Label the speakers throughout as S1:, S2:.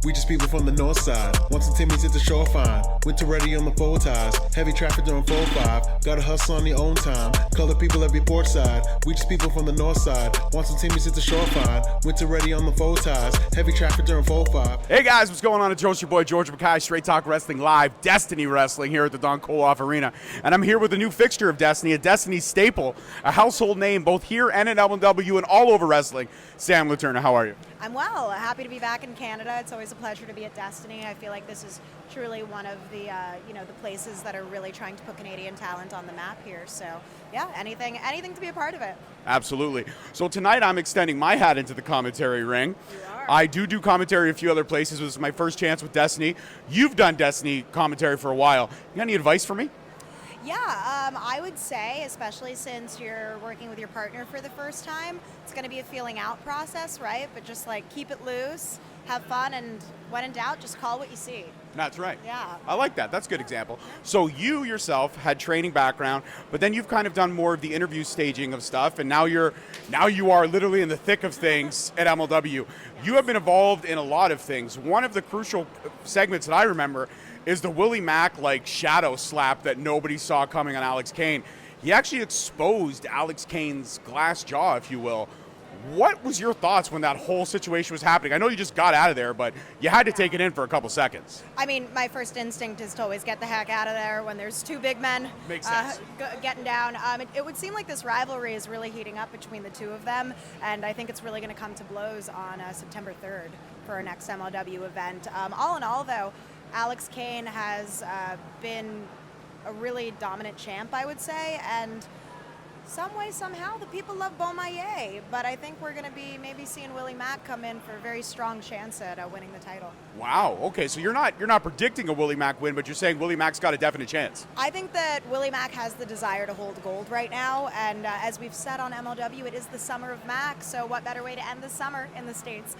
S1: We just people from the north side. Once the Timmy's hit the shore fine. Winter ready on the four ties. Heavy traffic during 4-5. Gotta hustle on your own time. Color people every port side. We just people from the north side. Once the Timmy's hit the shore fine. Winter ready on the four ties. Heavy traffic during 4-5.
S2: Hey guys, what's going on? It's your boy George Mackay, Straight Talk Wrestling Live, Destiny Wrestling here at the Don Koloff Arena. And I'm here with a new fixture of Destiny, a Destiny staple, a household name both here and at MLW and all over wrestling. Sam Leterna, how are you?
S3: I'm well. Happy to be back in Canada. It's always a pleasure to be at Destiny. I feel like this is truly one of the the places that are really trying to put Canadian talent on the map here. So yeah, anything to be a part of it.
S2: Absolutely. So tonight I'm extending my hat into the commentary ring.
S3: You are.
S2: I do commentary a few other places. This is my first chance with Destiny. You've done Destiny commentary for a while. You got any advice for me?
S3: Yeah, I would say, especially since you're working with your partner for the first time, it's going to be a feeling out process, right? But just like keep it loose, have fun, and when in doubt, just call what you see.
S2: That's right.
S3: Yeah.
S2: I like that. That's a good example. So you yourself had training background, but then you've kind of done more of the interview staging of stuff, and now you are literally in the thick of things at MLW. You have been involved in a lot of things. One of the crucial segments that I remember is the Willie Mack shadow slap that nobody saw coming on Alex Kane. He actually exposed Alex Kane's glass jaw, if you will. What was your thoughts when that whole situation was happening? I know you just got out of there, but you had to take it in for a couple seconds.
S3: I mean, my first instinct is to always get the heck out of there when there's two big men getting down. It would seem like this rivalry is really heating up between the two of them, and I think it's really going to come to blows on September 3rd for our next MLW event. All in all, though, Alex Kane has been a really dominant champ, I would say, and some way, somehow, the people love Beaumaye, but I think we're going to be maybe seeing Willie Mack come in for a very strong chance at winning the title.
S2: Wow. Okay, so you're not predicting a Willie Mack win, but you're saying Willie Mack's got a definite chance.
S3: I think that Willie Mack has the desire to hold gold right now, and as we've said on MLW, it is the summer of Mack, so what better way to end the summer in the States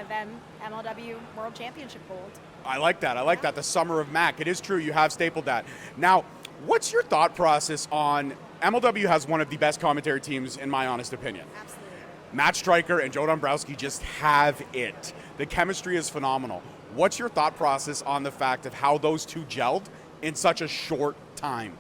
S3: than MLW World Championship gold?
S2: I like that. I like that. The summer of Mack. It is true. You have stapled that. Now, what's your thought process on MLW has one of the best commentary teams, in my honest opinion.
S3: Absolutely.
S2: Matt Stryker and Joe Dombrowski just have it. The chemistry is phenomenal. What's your thought process on the fact of how those two gelled in such a short time?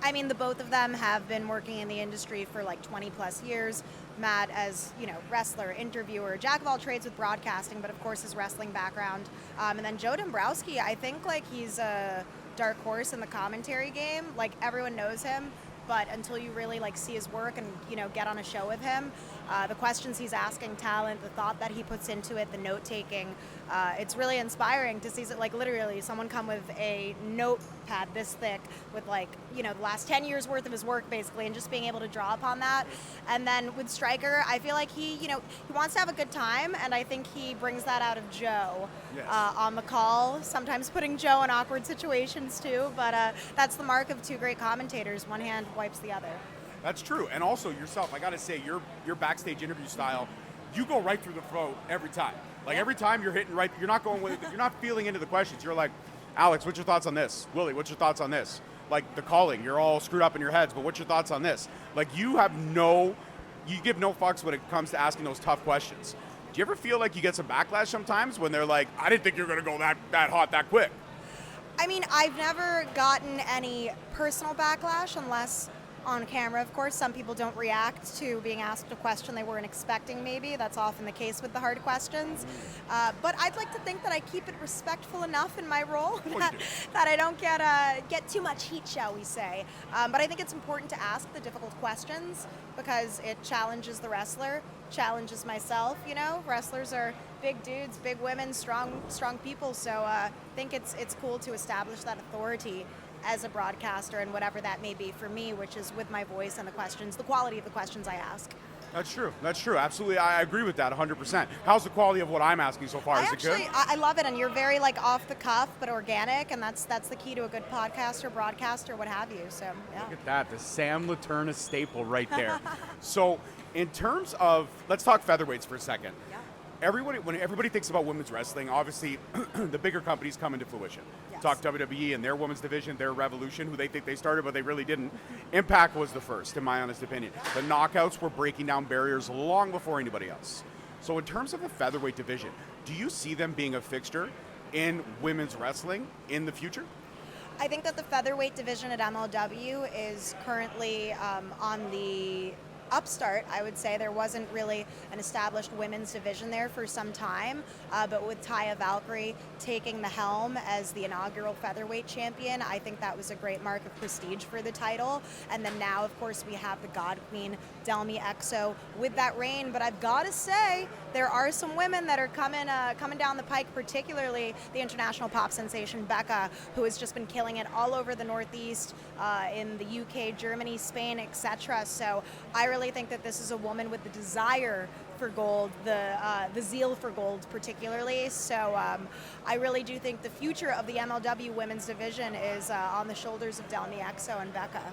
S3: I mean, the both of them have been working in the industry for like 20 plus years. Matt as, wrestler, interviewer, jack of all trades with broadcasting, but of course his wrestling background. And then Joe Dombrowski, I think he's a dark horse in the commentary game. Everyone knows him. But until you really see his work and get on a show with him, the questions he's asking talent, the thought that he puts into it, the note taking, it's really inspiring to see literally someone come with a notepad this thick with the last 10 years worth of his work basically, and just being able to draw upon that. And then with Stryker, I feel like he wants to have a good time, and I think he brings that out of Joe.
S2: Yes.
S3: On the call, sometimes putting Joe in awkward situations too, but that's the mark of two great commentators. One hand wipes the other.
S2: That's true. And also yourself, I got to say, your backstage interview style, you go right through the throat every time. Every time you're hitting right, you're not going with, you're not feeling into the questions. You're like, Alex, what's your thoughts on this? Willie, what's your thoughts on this? The calling, you're all screwed up in your heads, but what's your thoughts on this? You give no fucks when it comes to asking those tough questions. Do you ever feel like you get some backlash sometimes when they're like, I didn't think you were going to go that hot that quick?
S3: I mean, I've never gotten any personal backlash unless on camera, of course. Some people don't react to being asked a question they weren't expecting, maybe. That's often the case with the hard questions. But I'd like to think that I keep it respectful enough in my role that I don't get too much heat, shall we say. But I think it's important to ask the difficult questions because it challenges the wrestler, challenges myself. Wrestlers are big dudes, big women, strong people. So I think it's cool to establish that authority as a broadcaster and whatever that may be for me, which is with my voice and the questions, the quality of the questions I ask.
S2: That's true. Absolutely. I agree with that 100%. How's the quality of what I'm asking so far? Is it good?
S3: I love it, and you're very off the cuff but organic, and that's the key to a good podcaster, broadcaster, what have you. So yeah.
S2: Look at that, the Sam Leterna staple right there. So in terms of, let's talk featherweights for a second.
S3: Yeah.
S2: When everybody thinks about women's wrestling, obviously the bigger companies come into fruition.
S3: Yes.
S2: Talk WWE and their women's division, their Revolution, who they think they started, but they really didn't. Impact was the first, in my honest opinion. The knockouts were breaking down barriers long before anybody else. So in terms of the featherweight division, Do you see them being a fixture in women's wrestling in the future?
S3: I think that the featherweight division at MLW is currently on the upstart. I would say there wasn't really an established women's division there for some time, but with Taya Valkyrie taking the helm as the inaugural featherweight champion, I think that was a great mark of prestige for the title. And then now, of course, we have the God Queen, Delmi Exo, with that reign. But I've got to say, there are some women that are coming down the pike, particularly the international pop sensation Becca, who has just been killing it all over the Northeast, in the UK, Germany, Spain, etc. So I really think that this is a woman with the desire for gold, the zeal for gold particularly. So I really do think the future of the MLW women's division is on the shoulders of Delmi Exo and Becca.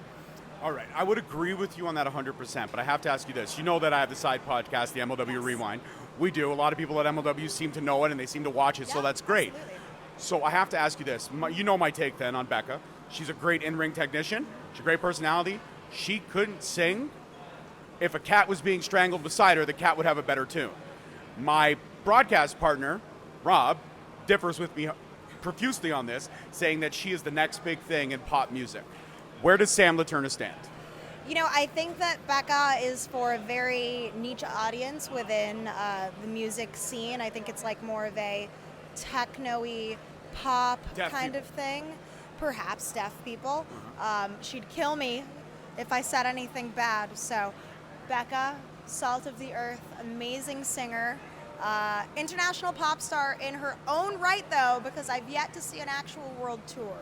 S2: All right, I would agree with you on that 100%, but I have to ask you this. You know that I have the side podcast, the MLW
S3: Yes.
S2: Rewind. We do. A lot of people at MLW seem to know it, and they seem to watch it, so
S3: Yeah,
S2: that's great.
S3: absolutely.
S2: So I have to ask you this. You know my take then on Becca. She's a great in-ring technician. She's a great personality. She couldn't sing. If a cat was being strangled beside her, the cat would have a better tune. My broadcast partner, Rob, differs with me profusely on this, saying that she is the next big thing in pop music. Where does Sam Leterna stand?
S3: You know, I think that Becca is for a very niche audience within the music scene. I think it's like more of a techno-y pop
S2: Deaf
S3: kind
S2: people.
S3: of thing. Perhaps deaf people. She'd kill me if I said anything bad. So Becca, salt of the earth, amazing singer. International pop star in her own right, though, because I've yet to see an actual world tour.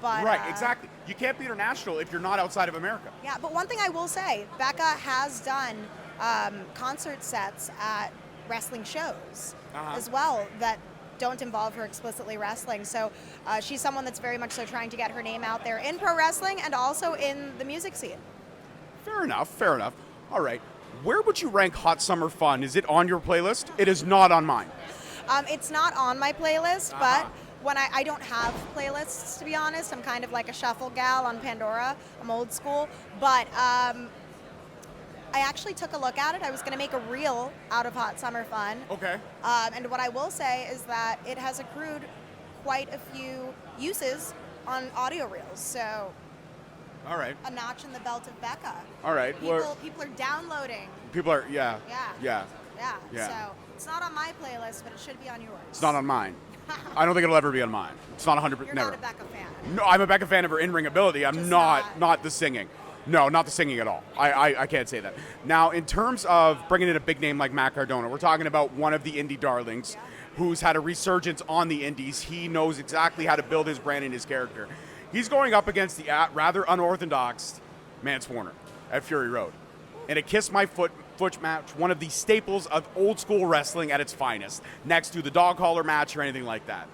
S3: But,
S2: Right, exactly. You can't be international if you're not outside of America.
S3: Yeah, but one thing I will say, Becca has done concert sets at wrestling shows as well that don't involve her explicitly wrestling. So she's someone that's very much so trying to get her name out there in pro wrestling and also in the music scene.
S2: Fair enough, fair enough. All right. Where would you rank Hot Summer Fun? Is it on your playlist? It is not on mine.
S3: It's not on my playlist, but when I don't have playlists, to be honest. I'm kind of like a shuffle gal on Pandora. I'm old school. But I actually took a look at it. I was going to make a reel out of Hot Summer Fun.
S2: Okay.
S3: And what I will say is that it has accrued quite a few uses on audio reels. So
S2: All right.
S3: a notch in the belt of Becca.
S2: All right.
S3: People are downloading.
S2: People are, yeah.
S3: Yeah.
S2: Yeah. Yeah.
S3: So it's not on my playlist, but it should be on yours.
S2: It's not on mine. I don't think it'll ever be on mine. It's not 100%.
S3: You're
S2: Never.
S3: not a Becca fan.
S2: No, I'm a Becca fan of her in-ring ability. I'm
S3: Just
S2: not the singing. No, not the singing at all. I can't say that. Now, in terms of bringing in a big name like Matt Cardona, we're talking about one of the indie darlings who's had a resurgence on the indies. He knows exactly how to build his brand and his character. He's going up against the rather unorthodox Mance Warner at Fury Road. In a Kiss My Foot match, one of the staples of old school wrestling at its finest, next to the dog collar match or anything like that.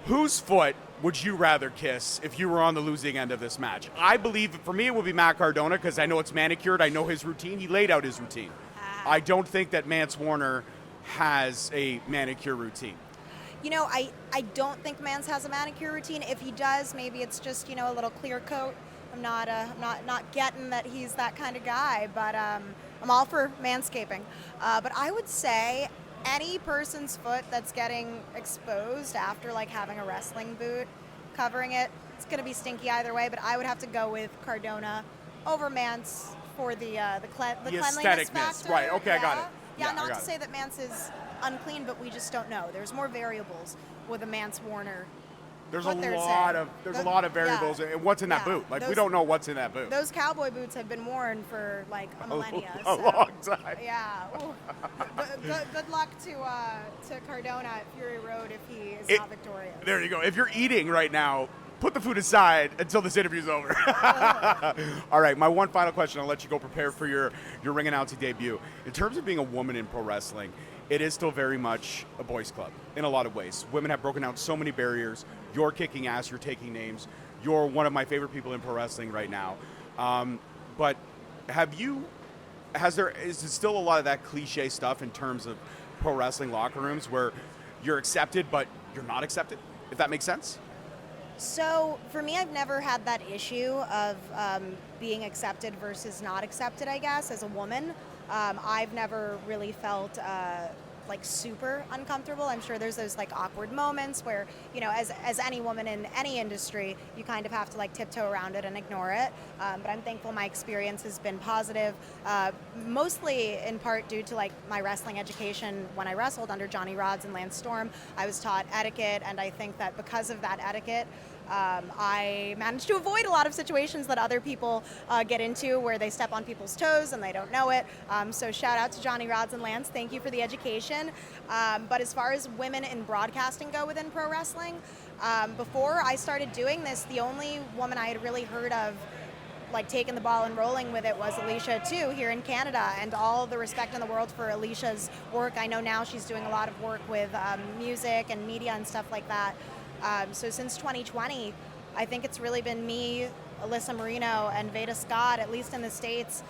S2: Whose foot would you rather kiss if you were on the losing end of this match? I believe, for me, it would be Matt Cardona because I know it's manicured. I know his routine. He laid out his routine. I don't think that Mance Warner has a manicure routine.
S3: You know, I don't think Mance has a manicure routine. If he does, maybe it's just, you know, a little clear coat. I'm not getting that he's that kind of guy, but I'm all for manscaping. But I would say any person's foot that's getting exposed after like having a wrestling boot covering it, it's gonna be stinky either way. But I would have to go with Cardona over Mance for the cleanliness
S2: aestheticness,
S3: factor.
S2: right? Okay, I got it.
S3: Yeah,
S2: Yeah, I
S3: not
S2: got
S3: to
S2: it.
S3: say that Mance is unclean, but we just don't know. There's more variables with a Mance Warner.
S2: There's
S3: what
S2: a
S3: they're
S2: lot
S3: saying.
S2: of a lot of variables and what's in that
S3: Yeah.
S2: boot. Like we
S3: Those-
S2: don't know what's in that boot.
S3: Those cowboy boots have been worn for like a millennia.
S2: a
S3: so,
S2: long time.
S3: Yeah. Ooh. Good luck to Cardona at Fury Road if he is not victorious.
S2: There you go. If you're eating right now, put the food aside until this interview's over. All right, my one final question. I'll let you go prepare for your ring announcing debut. In terms of being a woman in pro wrestling, it is still very much a boys' club in a lot of ways. Women have broken down so many barriers. You're kicking ass. You're taking names. You're one of my favorite people in pro wrestling right now. But is it still a lot of that cliche stuff in terms of pro wrestling locker rooms where you're accepted but you're not accepted, if that makes sense?
S3: So for me, I've never had that issue of being accepted versus not accepted, I guess, as a woman. I've never really felt like super uncomfortable. I'm sure there's those like awkward moments where, you know, as any woman in any industry, you kind of have to like tiptoe around it and ignore it. But I'm thankful my experience has been positive, mostly in part due to like my wrestling education. When I wrestled under Johnny Rodz and Lance Storm, I was taught etiquette, and I think that because of that etiquette, I managed to avoid a lot of situations that other people get into where they step on people's toes and they don't know it. So shout out to Johnny Rodz and Lance. Thank you for the education. But as far as women in broadcasting go within pro wrestling, before I started doing this, the only woman I had really heard of like taking the ball and rolling with it was Alicia too here in Canada, and all the respect in the world for Alicia's work. I know now she's doing a lot of work with music and media and stuff like that. So since 2020, I think it's really been me, Alyssa Marino, and Veda Scott, at least in the States,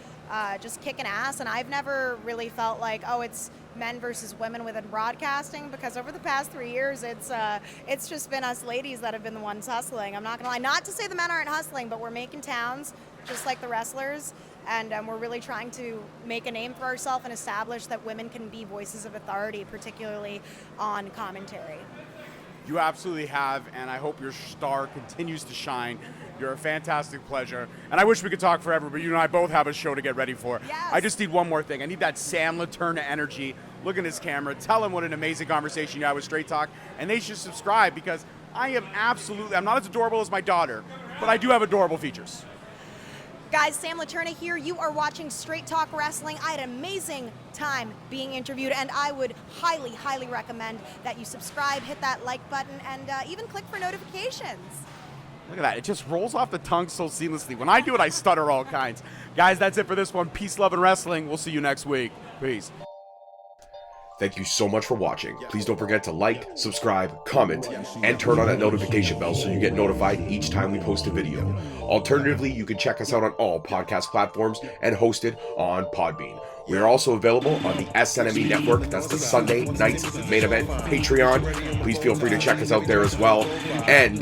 S3: just kicking ass. And I've never really felt like, oh, it's men versus women within broadcasting, because over the past 3 years, it's just been us ladies that have been the ones hustling. I'm not gonna lie, not to say the men aren't hustling, but we're making towns just like the wrestlers. And we're really trying to make a name for ourselves and establish that women can be voices of authority, particularly on commentary.
S2: You absolutely have, and I hope your star continues to shine. You're a fantastic pleasure. And I wish we could talk forever, but you and I both have a show to get ready for.
S3: Yes.
S2: I just need one more thing. I need that Sam Leterna energy. Look at his camera. Tell him what an amazing conversation you had with Straight Talk. And they should subscribe, because I'm not as adorable as my daughter, but I do have adorable features.
S3: Guys, Sam Leterna here. You are watching Straight Talk Wrestling. I had an amazing time being interviewed, and I would highly, highly recommend that you subscribe, hit that like button, and even click for notifications.
S2: Look at that. It just rolls off the tongue so seamlessly. When I do it, I stutter all kinds. Guys, that's it for this one. Peace, love, and wrestling. We'll see you next week. Peace.
S4: Thank you so much for watching. Please don't forget to like, subscribe, comment, and turn on that notification bell so you get notified each time we post a video. Alternatively, you can check us out on all podcast platforms and hosted on Podbean. We are also available on the SNME network. That's the Sunday Nights Main Event Patreon. Please feel free to check us out there as well. And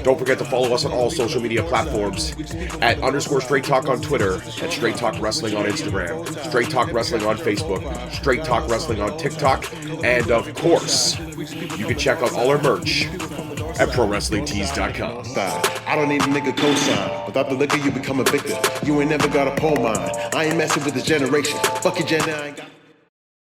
S4: don't forget to follow us on all social media platforms at _Straight Talk on Twitter, at Straight Talk Wrestling on Instagram, Straight Talk Wrestling on Facebook, Straight Talk Wrestling on TikTok, and of course, you can check out all our merch at ProWrestlingTees.com.
S1: I don't need a nigga cosign. Without the liquor, you become a victim. You ain't never got a pole mine. I ain't messing with this generation. Fuck your gender, I ain't got